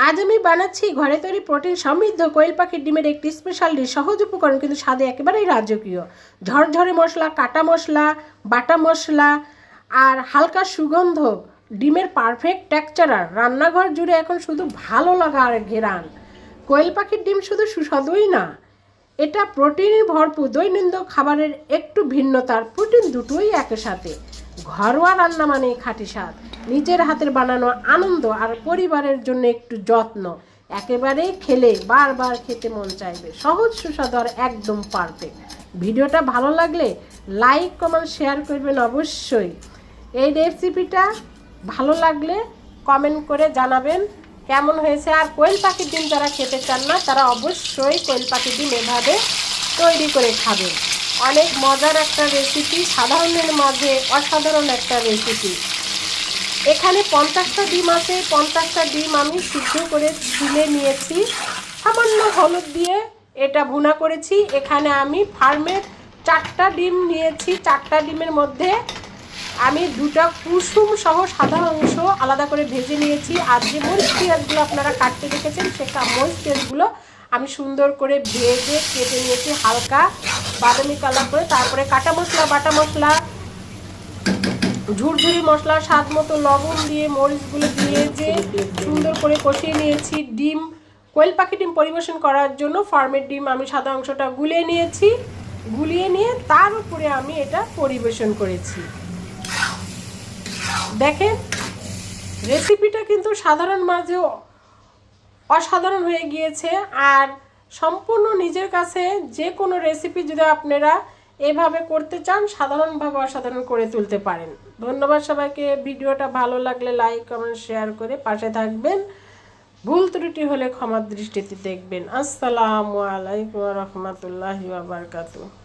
আজ আমি বানাচ্ছি ঘরে তৈরি প্রোটিন সমৃদ্ধ কোয়েল পাখির ডিমের একটি স্পেশাল ডিশ। সহজ উপকরণ কিন্তু স্বাদে একেবারেই রাজকীয়। ঝরঝরে মশলা, কাটা মশলা, বাটা মশলা আর হালকা সুগন্ধ, ডিমের পারফেক্ট টেক্সচারার, রান্নাঘর জুড়ে এখন শুধু ভালো লাগা আর ঘেরান। কোয়েল পাখির ডিম শুধু সুস্বাদুই না, এটা প্রোটিনে ভরপুর দৈনন্দিন খাবারের একটু ভিন্নতার প্রোটিন দুটোই একই সাথে। ঘরোয়া রান্না মানে খাঁটি স্বাদ, নিজের হাতের বানানো আনন্দ আর পরিবারের জন্য একটু যত্ন। একেবারেই খেলে বারবার খেতে মন চাইবে। সহজ সুস্বাদু আর একদম পারফেক্ট। ভিডিওটা ভালো লাগলে লাইক কমেন্ট শেয়ার করবেন অবশ্যই। এই রেসিপিটা ভালো লাগলে কমেন্ট করে জানাবেন কেমন হয়েছে। আর কোয়েল পাখির ডিম যারা খেতে চান না তারা অবশ্যই কোয়েল পাখির ডিম এভাবে তৈরি করে খাবেন। অনেক মজার একটা রেসিপি, সাধারণের মাঝে অসাধারণ একটা রেসিপি। এখানে 50টা ডিম আছে, 50টা ডিম আমি সিদ্ধ করে ছুলে নিয়েছি, সামান্য হলুদ দিয়ে এটা ভুনা করেছি। এখানে আমি ফার্মের 4টা ডিম নিয়েছি, 4টা ডিমের মধ্যে আমি 2টা কুসুম সহ সাদা অংশ আলাদা করে ভেজে নিয়েছি। আর যে মরিচ পেঁয়াজগুলো আপনারা কাটতে দেখেছেন সেটা মরিচ পেঁয়াজগুলো আমি সুন্দর করে ভেজে কেটে নিয়েছি হালকা বাদামি কালার করে। তারপরে কাটা মশলা, বাটা মশলা, ঝুরঝুরি মশলা, স্বাদ মতো লবণ দিয়ে মরিচগুলো দিয়ে যে সুন্দর করে কষিয়ে নিয়েছি। ডিম, কোয়েল পাখি ডিম পরিবেশন করার জন্য ফার্মের ডিম আমি সাদা অংশটা গুলিয়ে নিয়েছি, গুলিয়ে নিয়ে তার উপরে আমি এটা পরিবেশন করেছি। দেখেন রেসিপিটা কিন্তু সাধারণ মাঝেও অসাধারণ হয়ে গিয়েছে। আর সম্পূর্ণ নিজের কাছে যে কোনো রেসিপি যদি আপনারা এভাবে করতে চান সাধারণভাবে অসাধারণ করে তুলতে পারেন। ধন্যবাদ সবাইকে। ভিডিওটা ভালো লাগলে লাইক কমেন্ট শেয়ার করে পাশে থাকবেন। ভুল ত্রুটি হলে ক্ষমার দৃষ্টিতে দেখবেন। আসসালামু আলাইকুম ওয়া রাহমাতুল্লাহি ওয়া বারাকাতুহু।